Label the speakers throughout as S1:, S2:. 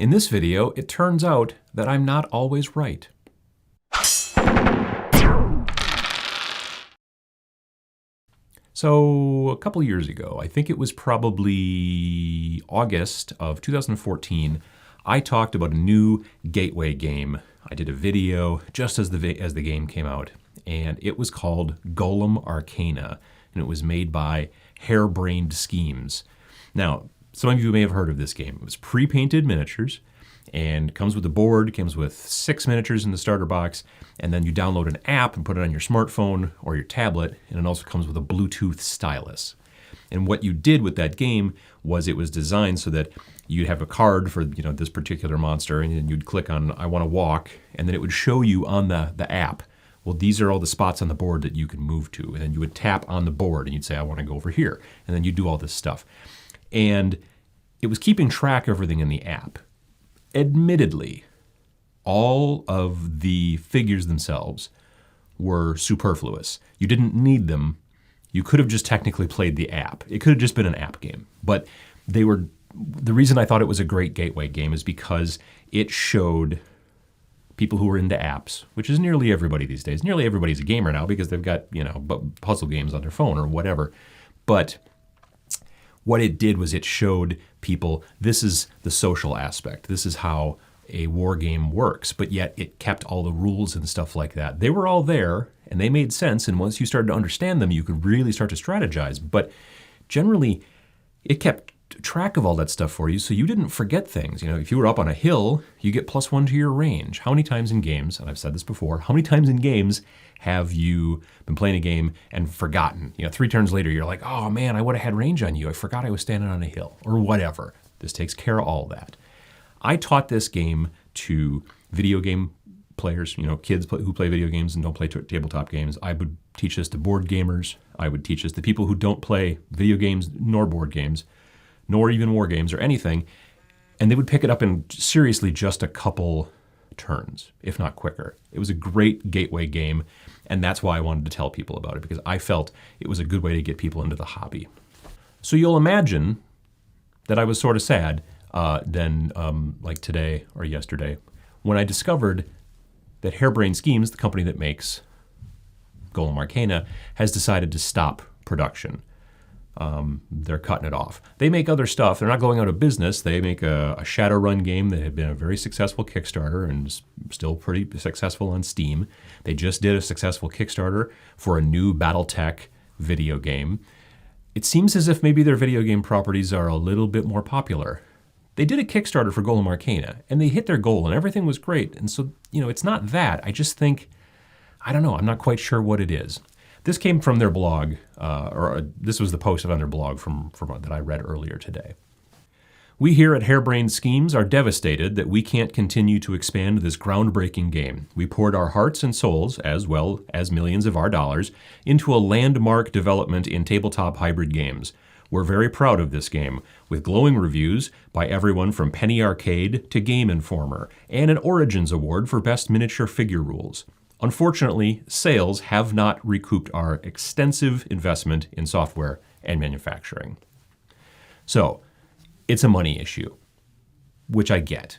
S1: In this video, it turns out that I'm not always right. So a couple years ago, I think it was probably August of 2014, I talked about a new gateway game. I did a video just as the game came out, and it was called Golem Arcana, and it was made by Harebrained Schemes. Now, some of you may have heard of this game. It was pre-painted miniatures, and comes with a board, comes with 6 miniatures in the starter box, and then you download an app and put it on your smartphone or your tablet, and it also comes with a Bluetooth stylus. And what you did with that game was it was designed so that you'd have a card for this particular monster, and then you'd click on I want to walk, and then it would show you on the app, well, these are all the spots on the board that you can move to. And then you would tap on the board and you'd say, I want to go over here. And then you'd do all this stuff. And it was keeping track of everything in the app. Admittedly, all of the figures themselves were superfluous. You didn't need them. You could have just technically played the app. It could have just been an app game. But they were, the reason I thought it was a great gateway game is because it showed people who were into apps, which is nearly everybody these days. Nearly everybody's a gamer now because they've got, puzzle games on their phone or whatever. But what it did was it showed people, this is the social aspect. This is how a war game works, but yet it kept all the rules and stuff like that. They were all there and they made sense. And once you started to understand them, you could really start to strategize. But generally, it kept track of all that stuff for you so you didn't forget things. If you were up on a hill, you get +1 to your range. How many times in games, and I've said this before, how many times in games have you been playing a game and forgotten? 3 turns later, you're like, oh man, I would have had range on you. I forgot I was standing on a hill or whatever. This takes care of all that. I taught this game to video game players, kids who play video games and don't play tabletop games. I would teach this to board gamers. I would teach this to people who don't play video games nor board games, nor even war games or anything. And they would pick it up in seriously just a couple turns, if not quicker. It was a great gateway game, and that's why I wanted to tell people about it, because I felt it was a good way to get people into the hobby. So you'll imagine that I was sort of sad then, like today or yesterday, when I discovered that Harebrained Schemes, the company that makes Golem Arcana, has decided to stop production. They're cutting it off. They make other stuff. They're not going out of business. They make a Shadowrun game that had been a very successful Kickstarter and is still pretty successful on Steam. They just did a successful Kickstarter for a new BattleTech video game. It seems as if maybe their video game properties are a little bit more popular. They did a Kickstarter for Golem Arcana, and they hit their goal, and everything was great. And so, it's not that. I just think, I don't know, I'm not quite sure what it is. This came from their blog, this was the post on their blog from that I read earlier today. We here at Harebrained Schemes are devastated that we can't continue to expand this groundbreaking game. We poured our hearts and souls, as well as millions of our dollars, into a landmark development in tabletop hybrid games. We're very proud of this game, with glowing reviews by everyone from Penny Arcade to Game Informer, and an Origins Award for Best Miniature Figure Rules. Unfortunately, sales have not recouped our extensive investment in software and manufacturing. So, it's a money issue, which I get.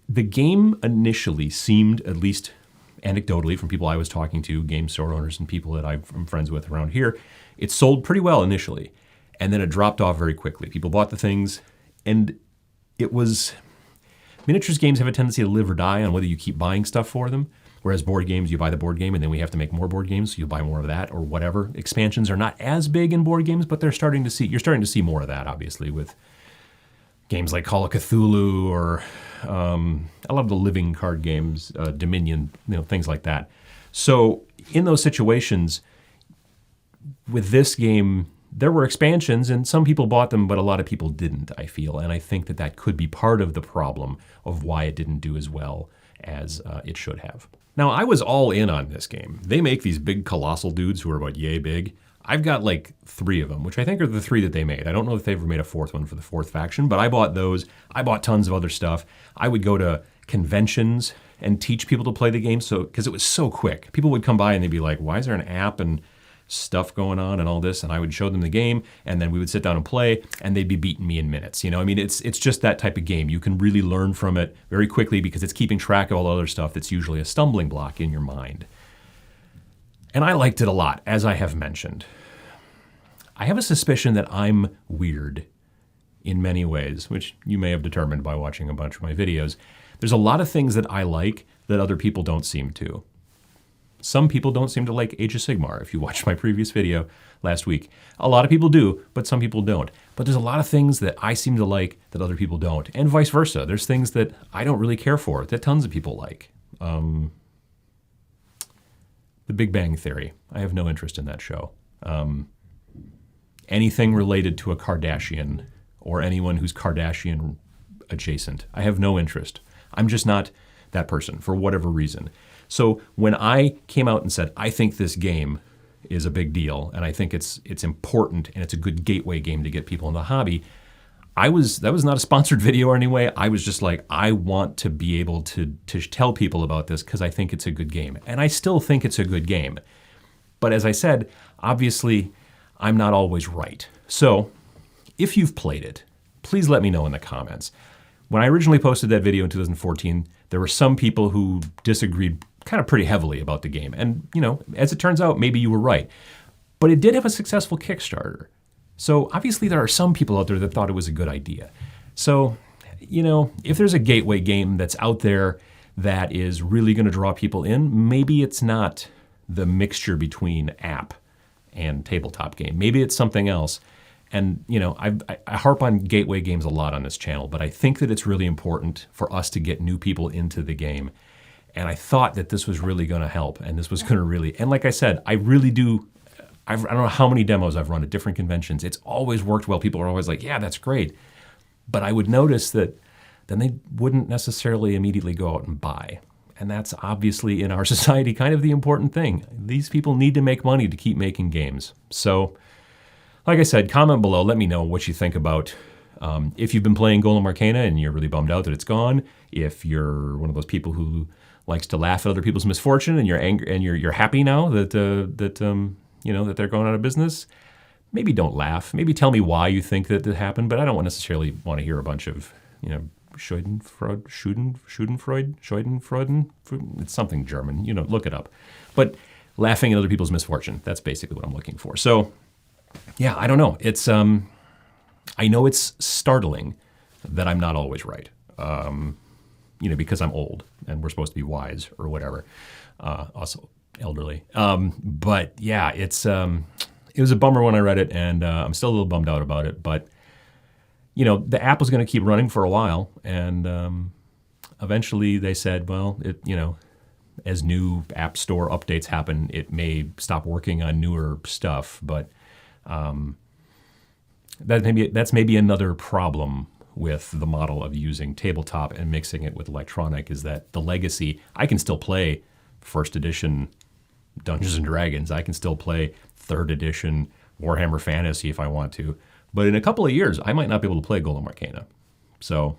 S1: The game initially seemed, at least anecdotally from people I was talking to, game store owners and people that I'm friends with around here, it sold pretty well initially, and then it dropped off very quickly. People bought the things, and it was... Miniatures games have a tendency to live or die on whether you keep buying stuff for them. Whereas board games, you buy the board game and then we have to make more board games, so you buy more of that or whatever. Expansions are not as big in board games, but you're starting to see more of that, obviously, with games like Call of Cthulhu or I love the living card games, Dominion, things like that. So in those situations, with this game, there were expansions and some people bought them, but a lot of people didn't, I feel. And I think that could be part of the problem of why it didn't do as well as it should have. Now, I was all in on this game. They make these big colossal dudes who are about yay big. I've got like 3 of them, which I think are the 3 that they made. I don't know if they ever made a 4th one for the 4th faction, but I bought those. I bought tons of other stuff. I would go to conventions and teach people to play the game because it was so quick. People would come by and they'd be like, why is there an app and stuff going on and all this, and I would show them the game, and then we would sit down and play, and they'd be beating me in minutes. I mean, it's just that type of game. You can really learn from it very quickly because it's keeping track of all the other stuff that's usually a stumbling block in your mind. And I liked it a lot, as I have mentioned. I have a suspicion that I'm weird in many ways, which you may have determined by watching a bunch of my videos. There's a lot of things that I like that other people don't seem to. Some people don't seem to like Age of Sigmar, if you watched my previous video last week. A lot of people do, but some people don't. But there's a lot of things that I seem to like that other people don't, and vice versa. There's things that I don't really care for that tons of people like. The Big Bang Theory. I have no interest in that show. Anything related to a Kardashian or anyone who's Kardashian adjacent, I have no interest. I'm just not that person for whatever reason. So when I came out and said, I think this game is a big deal, and I think it's important, and it's a good gateway game to get people in the hobby, that was not a sponsored video or anyway. I was just like, I want to be able to tell people about this because I think it's a good game. And I still think it's a good game. But as I said, obviously, I'm not always right. So if you've played it, please let me know in the comments. When I originally posted that video in 2014, there were some people who disagreed kind of pretty heavily about the game. And, as it turns out, maybe you were right. But it did have a successful Kickstarter. So obviously there are some people out there that thought it was a good idea. So, if there's a gateway game that's out there that is really going to draw people in, maybe it's not the mixture between app and tabletop game. Maybe it's something else. And, I harp on gateway games a lot on this channel, but I think that it's really important for us to get new people into the game. And I thought that this was really going to help, and this was going to really, and like I said, I really do, I don't know how many demos I've run at different conventions. It's always worked well. People are always like, yeah, that's great. But I would notice that then they wouldn't necessarily immediately go out and buy. And that's obviously in our society kind of the important thing. These people need to make money to keep making games. So, like I said, comment below. Let me know what you think about if you've been playing Golem Arcana and you're really bummed out that it's gone. If you're one of those people who likes to laugh at other people's misfortune and you're angry and you're happy now that that they're going out of business, maybe don't laugh. Maybe tell me why you think that it happened. But I don't necessarily want to hear a bunch of Schadenfreude. It's something German. Look it up. But laughing at other people's misfortune. That's basically what I'm looking for. So. Yeah, I don't know. It's I know it's startling that I'm not always right. Because I'm old and we're supposed to be wise or whatever. Also elderly. But yeah, it was a bummer when I read it, and I'm still a little bummed out about it. But the app was going to keep running for a while, and eventually they said, well, as new App Store updates happen, it may stop working on newer stuff, but. That's maybe another problem with the model of using tabletop and mixing it with electronic, is that the legacy, I can still play first edition Dungeons and Dragons, I can still play third edition Warhammer Fantasy if I want to, but in a couple of years I might not be able to play Golem Arcana. So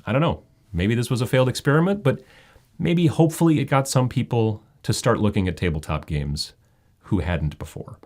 S1: I don't know, maybe this was a failed experiment, but maybe hopefully it got some people to start looking at tabletop games who hadn't before.